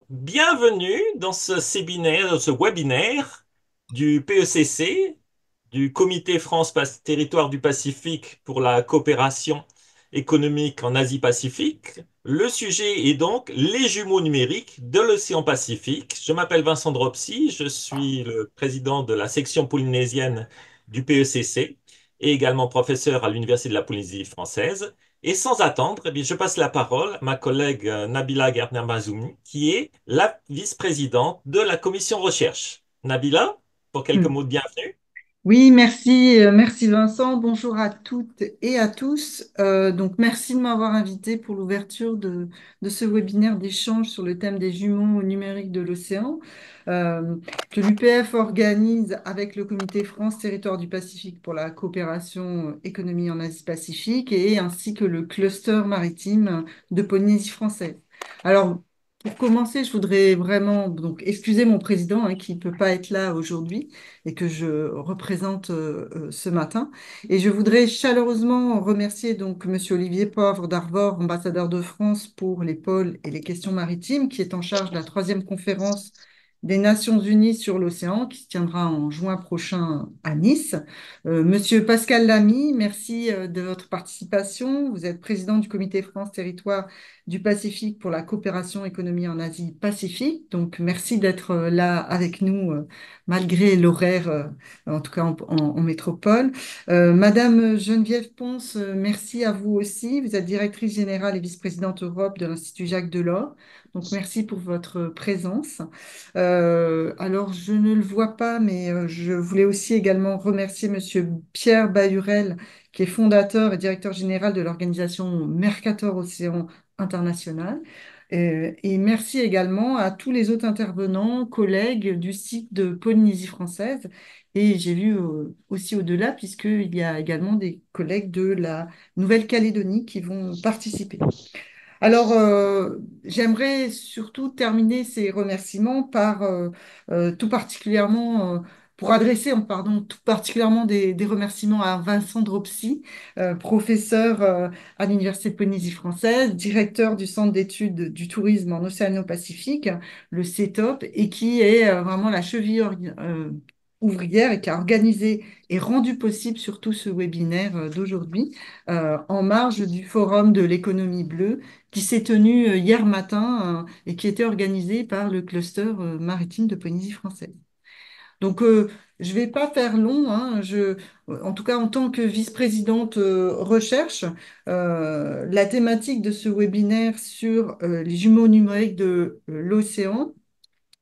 Bienvenue dans ce webinaire du PECC, du Comité France Territoire du Pacifique pour la coopération économique en Asie-Pacifique. Le sujet est donc les jumeaux numériques de l'océan Pacifique. Je m'appelle Vincent Dropsy, je suis le président de la section polynésienne du PECC et également professeur à l'Université de la Polynésie française. Et sans attendre, eh bien, je passe la parole à ma collègue Nabila Gerner-Mazoumi, qui est la vice-présidente de la commission recherche. Nabila, pour quelques Hmm. mots de bienvenue. Oui, merci, merci Vincent. Bonjour à toutes et à tous. Donc, merci de m'avoir invité pour l'ouverture de ce webinaire d'échange sur le thème des jumeaux numériques de l'océan, euh, que l'UPF organise avec le Comité France Territoire du Pacifique pour la coopération économie en Asie-Pacifique et ainsi que le cluster maritime de Polynésie française. Alors, pour commencer, je voudrais vraiment donc excuser mon président qui ne peut pas être là aujourd'hui et que je représente ce matin. Et je voudrais chaleureusement remercier donc Monsieur Olivier Poivre d'Arvor, ambassadeur de France pour les pôles et les questions maritimes, qui est en charge de la troisième conférence des Nations Unies sur l'océan, qui se tiendra en juin prochain à Nice. Monsieur Pascal Lamy, merci de votre participation. Vous êtes président du Comité France Territoire du Pacifique pour la coopération économie en Asie-Pacifique. Donc, merci d'être là avec nous malgré l'horaire, en tout cas en métropole. Madame Geneviève Ponce, merci à vous aussi. Vous êtes directrice générale et vice-présidente Europe de l'Institut Jacques Delors. Donc, merci pour votre présence. Alors, je ne le vois pas, mais je voulais aussi également remercier Monsieur Pierre Bahurel, qui est fondateur et directeur général de l'organisation Mercator Océan International. Et merci également à tous les autres intervenants, collègues du site de Polynésie française. Et j'ai vu aussi au-delà, puisqu'il y a également des collègues de la Nouvelle-Calédonie qui vont participer. Alors, j'aimerais surtout terminer ces remerciements par tout particulièrement, pour adresser, pardon, tout particulièrement des remerciements à Vincent Dropsy, professeur à l'Université de Polynésie française, directeur du Centre d'études du tourisme en Océano-Pacifique, le CETOP, et qui est vraiment la cheville ouvrière et qui a organisé et rendu possible surtout ce webinaire d'aujourd'hui en marge du Forum de l'économie bleue qui s'est tenu hier matin et qui était organisé par le cluster maritime de Polynésie française. Donc, je ne vais pas faire long, hein. En tout cas, en tant que vice-présidente recherche, la thématique de ce webinaire sur les jumeaux numériques de l'océan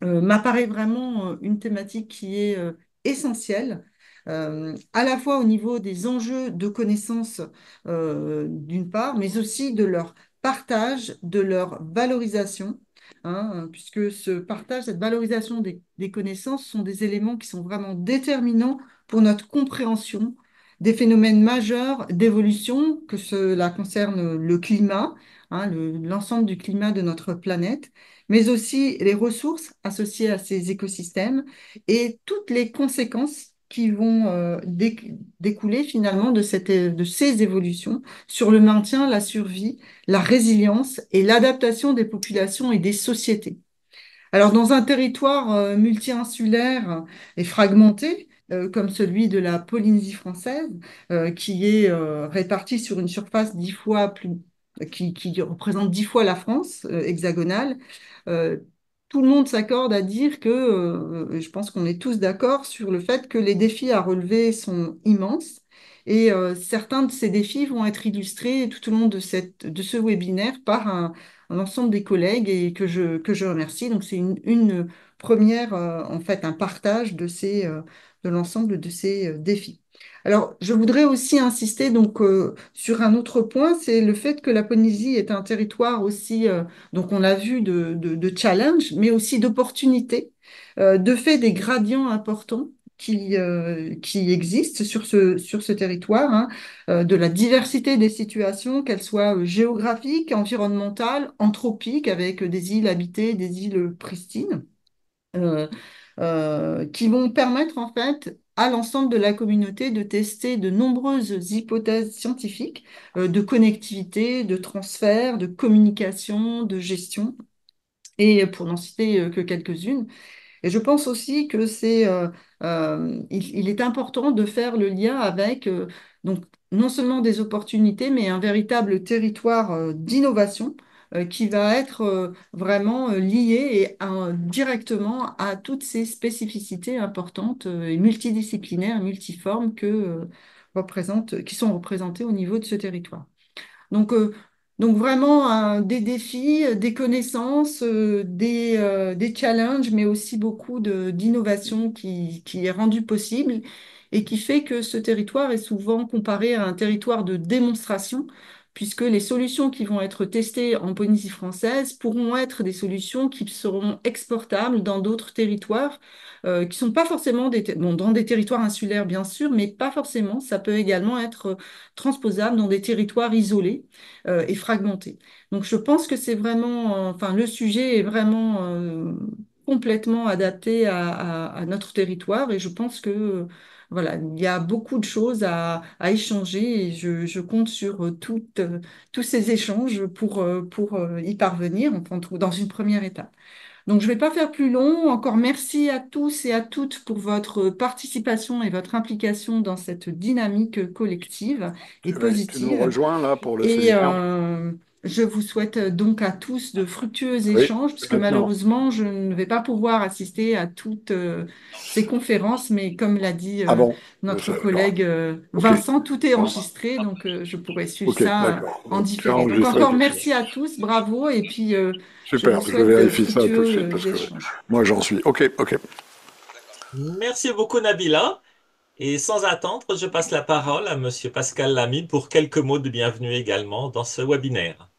m'apparaît vraiment une thématique qui est essentielle, à la fois au niveau des enjeux de connaissances d'une part, mais aussi de leur partage, de leur valorisation, hein, puisque ce partage, cette valorisation des connaissances sont des éléments qui sont vraiment déterminants pour notre compréhension des phénomènes majeurs d'évolution, que cela concerne le climat, hein, l'ensemble du climat de notre planète, mais aussi les ressources associées à ces écosystèmes et toutes les conséquences qui vont découler finalement de ces évolutions sur le maintien, la survie, la résilience et l'adaptation des populations et des sociétés. Alors, dans un territoire multi-insulaire et fragmenté, comme celui de la Polynésie française, qui est réparti sur une surface 10 fois plus, qui représente 10 fois la France hexagonale, euh, tout le monde s'accorde à dire que, je pense qu'on est tous d'accord sur le fait que les défis à relever sont immenses. Et certains de ces défis vont être illustrés tout au long de ce webinaire par un ensemble des collègues et que je remercie. Donc, c'est une première, en fait, un partage de l'ensemble de ces défis. Alors, je voudrais aussi insister donc sur un autre point, c'est le fait que la Polynésie est un territoire aussi, donc on l'a vu, de challenge, mais aussi d'opportunités, de fait des gradients importants qui existent sur ce territoire, hein, de la diversité des situations, qu'elles soient géographiques, environnementales, anthropiques, avec des îles habitées, des îles pristines, euh, qui vont permettre en fait à l'ensemble de la communauté de tester de nombreuses hypothèses scientifiques de connectivité, de transfert, de communication, de gestion. et pour n'en citer que quelques-unes. Et je pense aussi que il est important de faire le lien avec donc non seulement des opportunités, mais un véritable territoire d'innovation qui va être vraiment lié directement à toutes ces spécificités importantes et multidisciplinaires, multiformes qui sont représentées au niveau de ce territoire. Donc, euh, donc vraiment des défis, des connaissances, des challenges, mais aussi beaucoup d'innovation qui est rendue possible et qui fait que ce territoire est souvent comparé à un territoire de démonstration, puisque les solutions qui vont être testées en Polynésie française pourront être des solutions qui seront exportables dans d'autres territoires, qui sont pas forcément bon, dans des territoires insulaires, bien sûr, mais pas forcément. Ça peut également être transposable dans des territoires isolés et fragmenté. Donc je pense que c'est vraiment, enfin le sujet est vraiment complètement adapté à notre territoire et je pense que voilà, il y a beaucoup de choses à échanger et je compte sur tous ces échanges pour y parvenir, enfin, dans une première étape. Donc, je ne vais pas faire plus long. Encore merci à tous et à toutes pour votre participation et votre implication dans cette dynamique collective et Tu nous positive. rejoins là pour le Et séminaire? je vous souhaite donc à tous de fructueux Oui, échanges, puisque maintenant. malheureusement, je ne vais pas pouvoir assister à toutes ces conférences, mais comme l'a dit Ah bon? notre Non. collègue Ok. Vincent, tout est Bon. enregistré, donc je pourrai suivre Ok, ça d'accord. en Bon, j'ai différé. Donc enregistré encore tout ça. merci à tous, bravo, et puis je vous Super, je souhaite de vérifie ça tout de suite fructueux parce que échanges. moi j'en suis. Ok, ok. Merci beaucoup, Nabila. Et sans attendre, je passe la parole à Monsieur Pascal Lamy pour quelques mots de bienvenue également dans ce webinaire.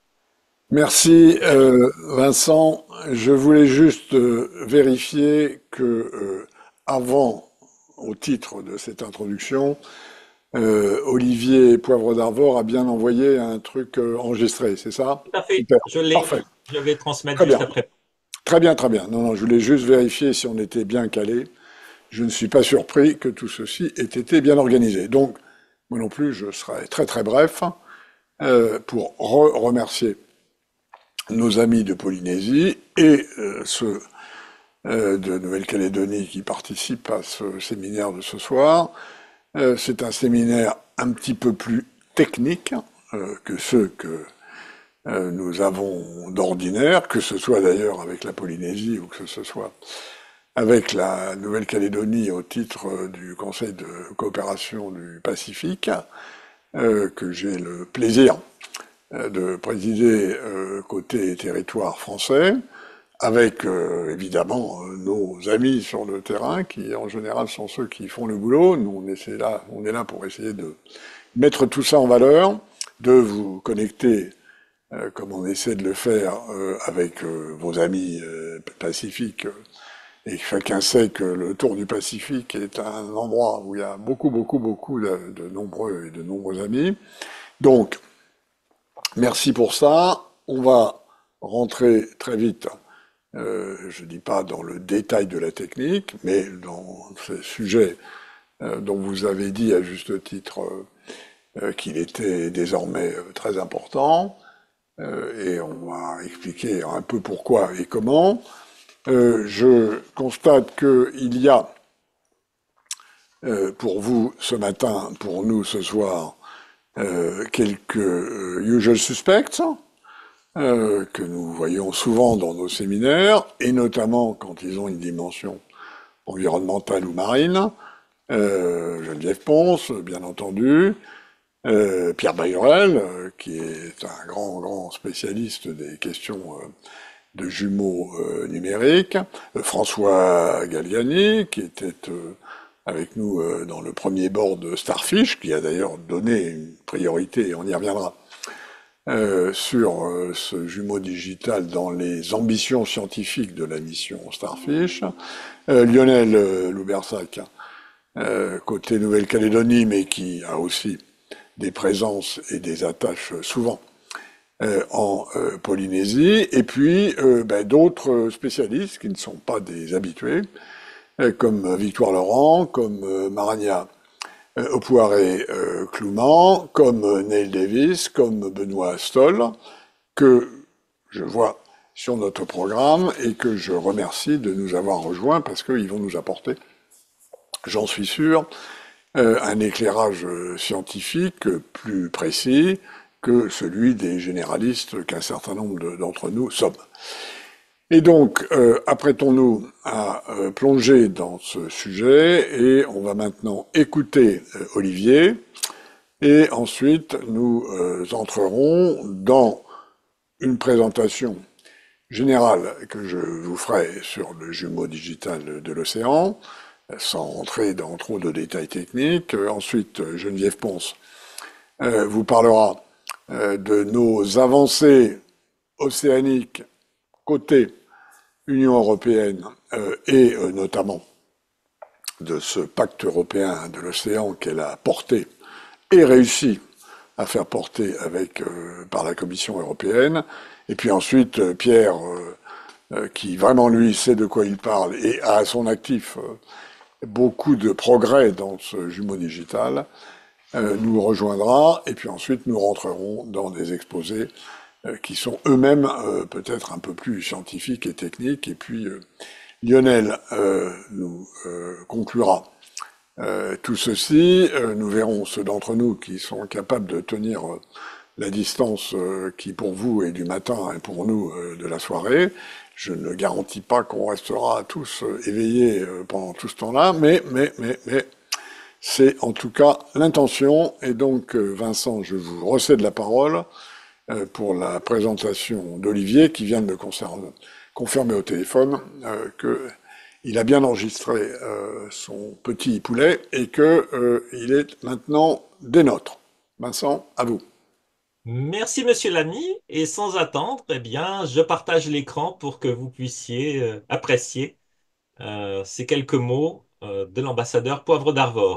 Merci Vincent. Je voulais juste vérifier que avant, au titre de cette introduction, Olivier Poivre d'Arvor a bien envoyé un truc enregistré, c'est ça? Tout à fait, Super, je l'ai. parfait, Je vais transmettre très juste bien, après. très bien, très bien. Non, non, je voulais juste vérifier si on était bien calé. Je ne suis pas surpris que tout ceci ait été bien organisé. Donc, moi non plus, je serai très très bref pour remercier nos amis de Polynésie et ceux de Nouvelle-Calédonie qui participent à ce séminaire de ce soir. C'est un séminaire un petit peu plus technique que ceux que nous avons d'ordinaire, que ce soit d'ailleurs avec la Polynésie ou que ce soit avec la Nouvelle-Calédonie au titre du Conseil de coopération du Pacifique, que j'ai le plaisir de présider côté territoire français, avec évidemment nos amis sur le terrain, qui en général sont ceux qui font le boulot. Nous, on est là pour essayer de mettre tout ça en valeur, de vous connecter comme on essaie de le faire avec vos amis pacifiques. Et chacun sait que le Tour du Pacifique est un endroit où il y a beaucoup, beaucoup, beaucoup de nombreux et de nombreux amis. Donc, merci pour ça. On va rentrer très vite, je ne dis pas dans le détail de la technique, mais dans ce sujet dont vous avez dit à juste titre qu'il était désormais très important. Et on va expliquer un peu pourquoi et comment. Je constate qu'il y a pour vous ce matin, pour nous ce soir, quelques usual suspects que nous voyons souvent dans nos séminaires, et notamment quand ils ont une dimension environnementale ou marine. Geneviève Ponce, bien entendu, Pierre Bayrel, qui est un grand, grand spécialiste des questions de jumeaux numériques, François Galliani, qui était avec nous dans le premier board Starfish, qui a d'ailleurs donné une priorité, et on y reviendra, sur ce jumeau digital dans les ambitions scientifiques de la mission Starfish, Lionel Loubersac, côté Nouvelle-Calédonie, mais qui a aussi des présences et des attaches souvent en Polynésie, et puis d'autres spécialistes qui ne sont pas des habitués, comme Victoire Laurent, comme Marania Opoiré Clouman, comme Neil Davis, comme Benoît Stoll, que je vois sur notre programme et que je remercie de nous avoir rejoints parce qu'ils vont nous apporter, j'en suis sûr, un éclairage scientifique plus précis que celui des généralistes qu'un certain nombre d'entre nous sommes. Et donc, apprêtons-nous à plonger dans ce sujet et on va maintenant écouter Olivier et ensuite nous entrerons dans une présentation générale que je vous ferai sur le jumeau digital de l'océan, sans rentrer dans trop de détails techniques. Ensuite, Geneviève Ponce vous parlera de nos avancées océaniques côté Union européenne et notamment de ce pacte européen de l'océan qu'elle a porté et réussi à faire porter par la Commission européenne. Et puis ensuite, Pierre, qui vraiment lui sait de quoi il parle et a à son actif beaucoup de progrès dans ce jumeau digital, nous rejoindra. Et puis ensuite, nous rentrerons dans des exposés qui sont eux-mêmes peut-être un peu plus scientifiques et techniques. Et puis Lionel nous conclura tout ceci. Nous verrons ceux d'entre nous qui sont capables de tenir la distance qui pour vous est du matin et pour nous de la soirée. Je ne garantis pas qu'on restera tous éveillés pendant tout ce temps-là, mais c'est en tout cas l'intention. Et donc, Vincent, je vous recède la parole pour la présentation d'Olivier, qui vient de me confirmer au téléphone qu'il a bien enregistré son petit poulet et qu'il est maintenant des nôtres. Vincent, à vous. Merci, monsieur l'ami. Et sans attendre, eh bien, je partage l'écran pour que vous puissiez apprécier ces quelques mots de l'ambassadeur Poivre d'Arvor.